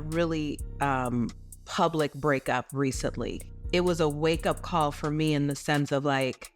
Really public breakup recently. It was a wake-up call for me in the sense of like,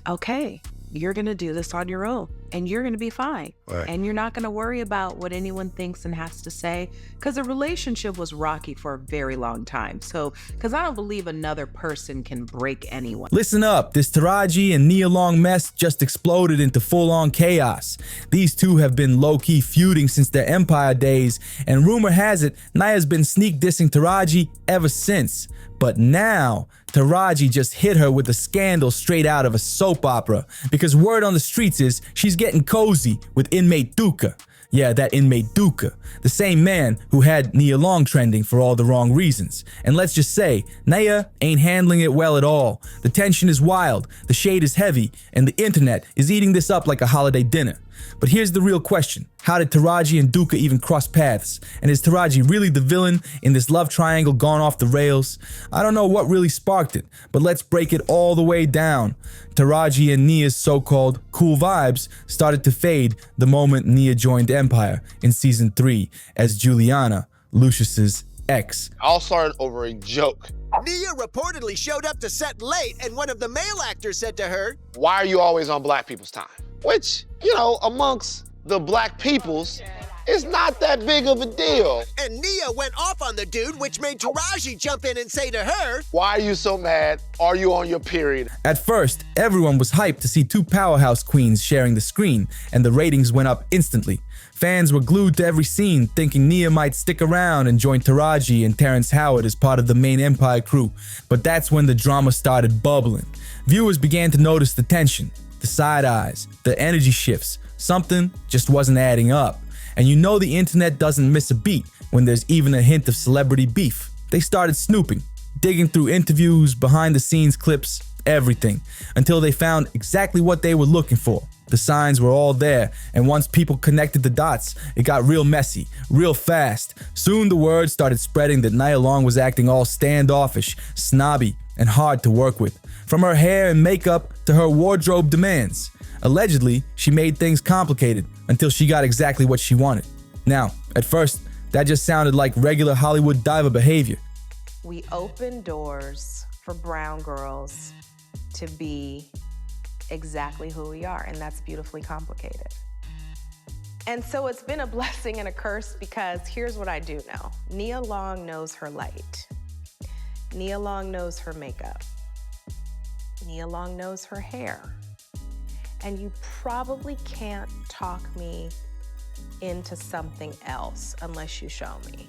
okay, you're gonna do this on your own and you're gonna be fine. Right. And you're not gonna worry about what anyone thinks and has to say, because the relationship was rocky for a very long time. So, because I don't believe another person can break anyone. Listen up, this Taraji and Nia Long mess just exploded into full-on chaos. These two have been low-key feuding since their Empire days, and rumor has it, Nia's been sneak dissing Taraji ever since. But now, Taraji just hit her with a scandal straight out of a soap opera, because word on the streets is she's getting cozy with Ime Udoka. Yeah, that Ime Udoka, the same man who had Nia Long trending for all the wrong reasons. And let's just say, Nia ain't handling it well at all. The tension is wild, the shade is heavy, and the internet is eating this up like a holiday dinner. But here's the real question. How did Taraji and Udoka even cross paths? And is Taraji really the villain in this love triangle gone off the rails? I don't know what really sparked it, but let's break it all the way down. Taraji and Nia's so-called cool vibes started to fade the moment Nia joined Empire in season 3 as Juliana, Lucius's ex. All started over a joke. Nia reportedly showed up to set late, and one of the male actors said to her, Why are you always on black people's time? Which, you know, amongst the black peoples, is not that big of a deal. and Nia went off on the dude, which made Taraji jump in and say to her, Why are you so mad? Are you on your period? At first, everyone was hyped to see two powerhouse queens sharing the screen, and the ratings went up instantly. Fans were glued to every scene, thinking Nia might stick around and join Taraji and Terrence Howard as part of the main Empire crew. But that's when the drama started bubbling. Viewers began to notice the tension, the side eyes, the energy shifts. Something just wasn't adding up. And you know the internet doesn't miss a beat when there's even a hint of celebrity beef. They started snooping, digging through interviews, behind the scenes clips, everything, until they found exactly what they were looking for. The signs were all there, and once people connected the dots, it got real messy, real fast. Soon the word started spreading that Nia Long was acting all standoffish, snobby, and hard to work with. From her hair and makeup to her wardrobe demands. Allegedly, she made things complicated until she got exactly what she wanted. Now, at first, that just sounded like regular Hollywood diva behavior. We open doors for brown girls to be exactly who we are, and that's beautifully complicated. And so it's been a blessing and a curse, because here's what I do know. Nia Long knows her light. Nia Long knows her makeup. Nia Long knows her hair. And you probably can't talk me into something else unless you show me.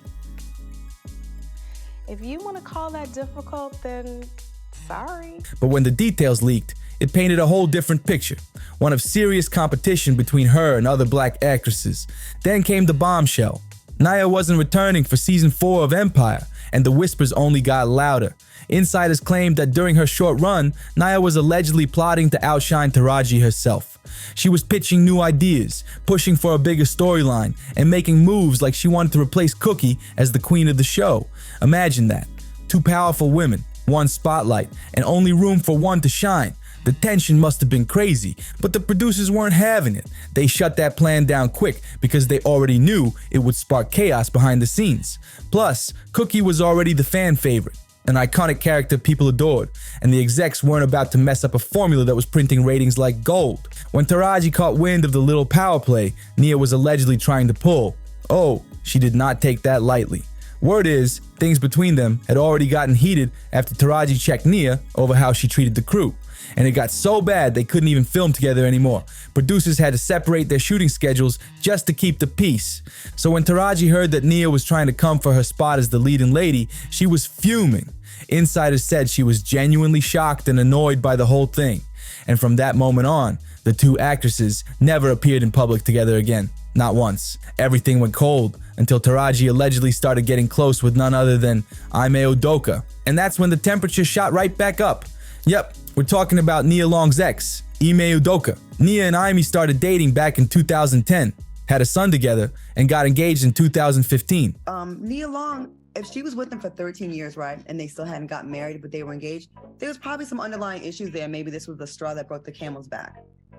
If you want to call that difficult, then sorry. But when the details leaked, it painted a whole different picture, one of serious competition between her and other black actresses. Then came the bombshell. Nia wasn't returning for season 4 of Empire, and the whispers only got louder. Insiders claimed that during her short run, Nia was allegedly plotting to outshine Taraji herself. She was pitching new ideas, pushing for a bigger storyline, and making moves like she wanted to replace Cookie as the queen of the show. Imagine that. Two powerful women, one spotlight, and only room for one to shine. The tension must have been crazy, but the producers weren't having it. They shut that plan down quick because they already knew it would spark chaos behind the scenes. Plus, Cookie was already the fan favorite, an iconic character people adored, and the execs weren't about to mess up a formula that was printing ratings like gold. When Taraji caught wind of the little power play Nia was allegedly trying to pull, oh, she did not take that lightly. Word is, things between them had already gotten heated after Taraji checked Nia over how she treated the crew. And it got so bad they couldn't even film together anymore. Producers had to separate their shooting schedules just to keep the peace. So when Taraji heard that Nia was trying to come for her spot as the leading lady, she was fuming. Insiders said she was genuinely shocked and annoyed by the whole thing. And from that moment on, the two actresses never appeared in public together again. Not once. Everything went cold until Taraji allegedly started getting close with none other than Ime Udoka. And that's when the temperature shot right back up. Yep, we're talking about Nia Long's ex, Ime Udoka. Nia and Ime started dating back in 2010, had a son together, and got engaged in 2015. Nia Long, if she was with him for 13 years, right, and they still hadn't gotten married, but they were engaged, there was probably some underlying issues there. Maybe this was the straw that broke the camel's back.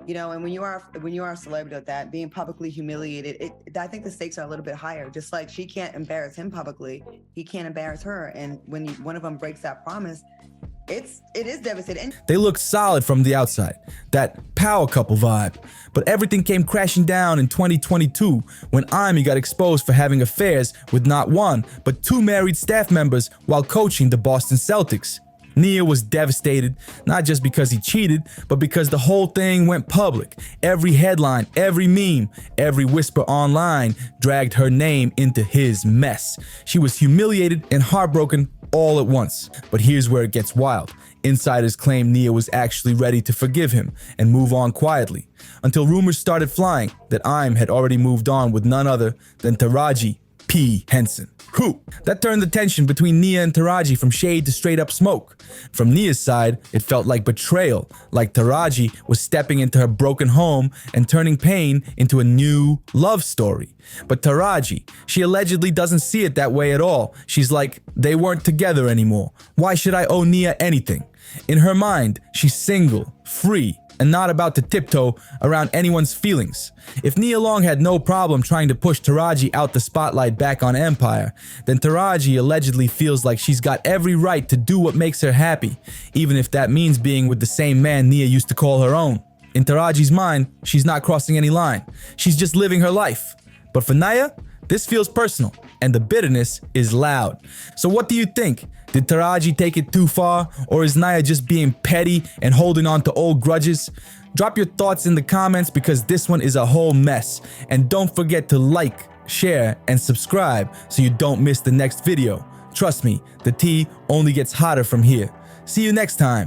You know, and when you are a celebrity like that, being publicly humiliated, I think the stakes are a little bit higher. Just like she can't embarrass him publicly, he can't embarrass her. And when one of them breaks that promise, it is devastating. They looked solid from the outside, that power couple vibe. But everything came crashing down in 2022 when Ime got exposed for having affairs with not one, but two married staff members while coaching the Boston Celtics. Nia was devastated, not just because he cheated, but because the whole thing went public. Every headline, every meme, every whisper online dragged her name into his mess. She was humiliated and heartbroken all at once. But here's where it gets wild. Insiders claim Nia was actually ready to forgive him and move on quietly, until rumors started flying that Ime had already moved on with none other than Taraji P. Henson. Who? That turned the tension between Nia and Taraji from shade to straight up smoke. From Nia's side, it felt like betrayal, like Taraji was stepping into her broken home and turning pain into a new love story. But Taraji, she allegedly doesn't see it that way at all. She's like, they weren't together anymore. Why should I owe Nia anything? In her mind, she's single, free, and not about to tiptoe around anyone's feelings. If Nia Long had no problem trying to push Taraji out the spotlight back on Empire, then Taraji allegedly feels like she's got every right to do what makes her happy, even if that means being with the same man Nia used to call her own. In Taraji's mind, she's not crossing any line. She's just living her life. But for Nia, this feels personal, and the bitterness is loud. So what do you think? Did Taraji take it too far, or is Nia just being petty and holding on to old grudges? Drop your thoughts in the comments because this one is a whole mess. And don't forget to like, share, and subscribe so you don't miss the next video. Trust me, the tea only gets hotter from here. See you next time.